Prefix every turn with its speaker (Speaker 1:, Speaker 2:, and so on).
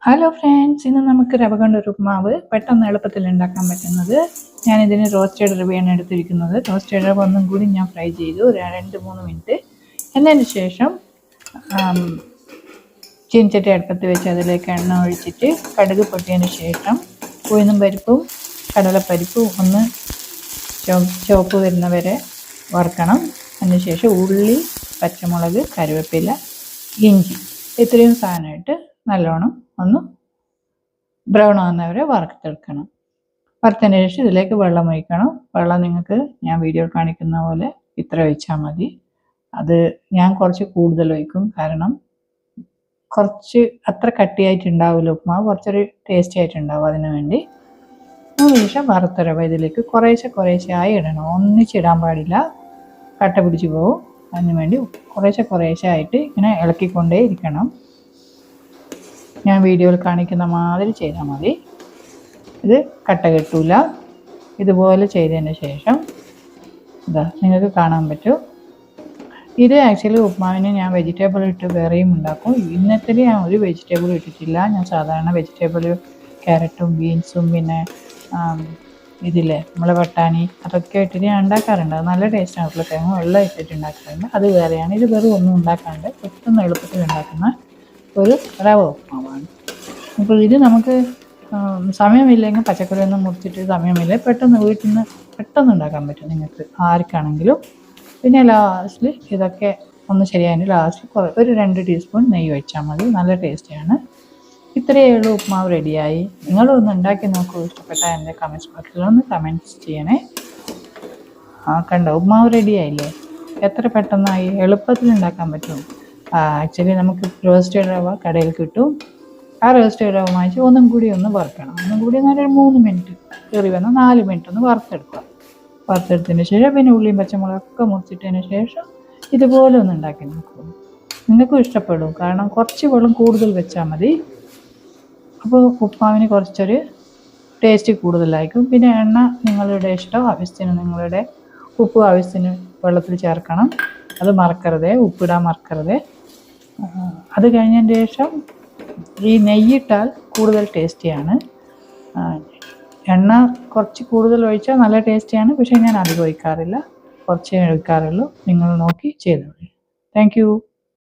Speaker 1: Hello friends, ഇന്ന് നമുക്ക് റവ കൊണ്ടൊരു ഉപ്മാവ് പെട്ടെന്ന് എളുപ്പത്തിൽ ഉണ്ടാക്കാൻ പറ്റുന്നത്. ഞാനിതിന് റോസ്റ്റഡ് റവയാണ് എടുത്തിരിക്കുന്നത്. റോസ്റ്റഡ് റവ ഒന്നും കൂടി ഞാൻ ഫ്രൈ ചെയ്തു 2-3 മിനിറ്റ്. എന്നതിന് ശേഷം ചീനച്ചട്ടി അടുപ്പത്ത് വെച്ച് അതിലേക്ക് എണ്ണ ഒഴിച്ചിട്ട് കടുക് പൊട്ടിയതിന് ശേഷം ഉഴുന്നും പരിപ്പും കടലപ്പരിപ്പും ഒന്ന് ചുവപ്പ് വരുന്നവരെ വറുക്കണം. അതിനുശേഷം ഉള്ളി, പച്ചമുളക്, കറിവേപ്പില, ഇഞ്ചി ഇത്രയും സാധനമായിട്ട് നല്ലോണം ഒന്ന് ബ്രൗൺ ആകുന്നവരെ വറുത്തെടുക്കണം. വറുത്തതിന് ശേഷം ഇതിലേക്ക് വെള്ളം ഒഴിക്കണം. വെള്ളം നിങ്ങൾക്ക് ഞാൻ വീഡിയോയിൽ കാണിക്കുന്ന പോലെ ഇത്ര ഒഴിച്ചാൽ മതി. അത് ഞാൻ കുറച്ച് കൂടുതൽ ഒഴിക്കും, കാരണം കുറച്ച് അത്ര കട്ടിയായിട്ടുണ്ടാവില്ല ഉപ്മാവ്, കുറച്ചൊരു ടേസ്റ്റി ആയിട്ടുണ്ടാവും. അതിനു വേണ്ടി അതിനുശേഷം വറുത്ത റവ ഇതിലേക്ക് കുറേശ്ശെ ആയി ഇടണം. ഒന്നിച്ചിടാൻ പാടില്ല, കട്ട പിടിച്ച് പോകും. അതിന് വേണ്ടി കുറേശ്ശെ ആയിട്ട് ഇങ്ങനെ ഇളക്കിക്കൊണ്ടേ ഇരിക്കണം. ഞാൻ വീഡിയോയിൽ കാണിക്കുന്ന മാതിരി ചെയ്താൽ മതി. ഇത് കട്ട കെട്ടൂല. ഇതുപോലെ ചെയ്തതിന് ശേഷം ഇതാ നിങ്ങൾക്ക് കാണാൻ പറ്റും. ഇത് ആക്ച്വലി ഉപ്മാവിന് ഞാൻ വെജിറ്റബിൾ ഇട്ട് വേറെയും ഉണ്ടാക്കും. ഇന്നത്തെ ഞാൻ ഒരു വെജിറ്റബിൾ ഇട്ടിട്ടില്ല. ഞാൻ സാധാരണ വെജിറ്റബിൾ ക്യാരറ്റും ബീൻസും പിന്നെ ഇതില്ലേ നമ്മളെ വട്ടാണി അതൊക്കെ ഇട്ടിട്ട് ഞാൻ ഉണ്ടാക്കാറുണ്ട്. അത് നല്ല ടേസ്റ്റ് ആയിട്ടുള്ള തേങ്ങ വെള്ളം ഇട്ടിട്ട് ഉണ്ടാക്കാറുണ്ട്. അത് വേറെയാണ്. ഇത് വെറും ഒന്നും ഉണ്ടാക്കാണ്ട് പെട്ടെന്ന് എളുപ്പത്തിൽ ഉണ്ടാക്കുന്ന ഒരു റവ ഉപ്മാവാണ്. അപ്പോൾ ഇത് നമുക്ക് സമയമില്ലെങ്കിൽ പച്ചക്കറിയൊന്നും മുറിച്ചിട്ട് സമയമില്ല, പെട്ടെന്ന് വീട്ടിൽ നിന്ന് പെട്ടെന്ന് ഉണ്ടാക്കാൻ പറ്റും നിങ്ങൾക്ക് ആർക്കാണെങ്കിലും. പിന്നെ ലാസ്റ്റിൽ ഇതൊക്കെ ഒന്ന് ശരിയായതിന് ലാസ്റ്റ് ഒരു 2 ടീസ്പൂൺ നെയ്യ് ഒഴിച്ചാൽ മതി. നല്ല ടേസ്റ്റിയാണ്. ഇത്രയേ ഉള്ളൂ, ഉപ്മാവ് റെഡിയായി. നിങ്ങളൊന്ന് ഉണ്ടാക്കി നോക്കൂ. ഇഷ്ടപ്പെട്ടാൽ എൻ്റെ കമൻറ്റ്സ് ബോക്സിൽ ഒന്ന് കമൻറ്റ്സ് ചെയ്യണേ. കണ്ടോ, ഉപ്മാവ് റെഡിയായില്ലേ? എത്ര പെട്ടെന്നായി, എളുപ്പത്തിൽ ഉണ്ടാക്കാൻ പറ്റും. ആക്ച്വലി നമുക്ക് റോസ്റ്റഡ് റവ കടയിൽ കിട്ടും. ആ റോസ്റ്റഡ് റവ വാങ്ങിച്ച് ഒന്നും കൂടി ഒന്ന് വറുക്കണം. ഒന്നും കൂടി ഒരു 3 മിനിറ്റ്, കയറി വന്നാൽ 4 മിനിറ്റ് ഒന്ന് വറുത്തെടുക്കുക. വറുത്തെടുത്തതിന് ശേഷം പിന്നെ ഉള്ളിയും പച്ചമുളകൊക്കെ മുറിച്ചിട്ടതിന് ശേഷം ഇതുപോലെ ഒന്ന് ഉണ്ടാക്കി നോക്കും. നിങ്ങൾക്കും ഇഷ്ടപ്പെടും, കാരണം കുറച്ച് വെള്ളം കൂടുതൽ വെച്ചാൽ മതി. അപ്പോൾ ഉപ്മാവിന് കുറച്ചൊരു ടേസ്റ്റ് കൂടുതലായിരിക്കും. പിന്നെ എണ്ണ നിങ്ങളുടെ ഇഷ്ടം ആവശ്യത്തിന്, നിങ്ങളുടെ ഉപ്പ് ആവശ്യത്തിന് വെള്ളത്തിൽ ചേർക്കണം. അത് മറക്കരുതേ, ഉപ്പിടാൻ മറക്കരുതേ. അത് കഴിഞ്ഞതിന് ശേഷം ഈ നെയ്യിട്ടാൽ കൂടുതൽ ടേസ്റ്റിയാണ്. എണ്ണ കുറച്ച് കൂടുതൽ ഒഴിച്ചാൽ നല്ല ടേസ്റ്റിയാണ്. പക്ഷേ ഞാൻ അധികം ഒഴിക്കാറില്ല, കുറച്ചേ ഒഴിക്കാറുള്ളൂ. നിങ്ങൾ നോക്കി ചെയ്തോളൂ. Thank you.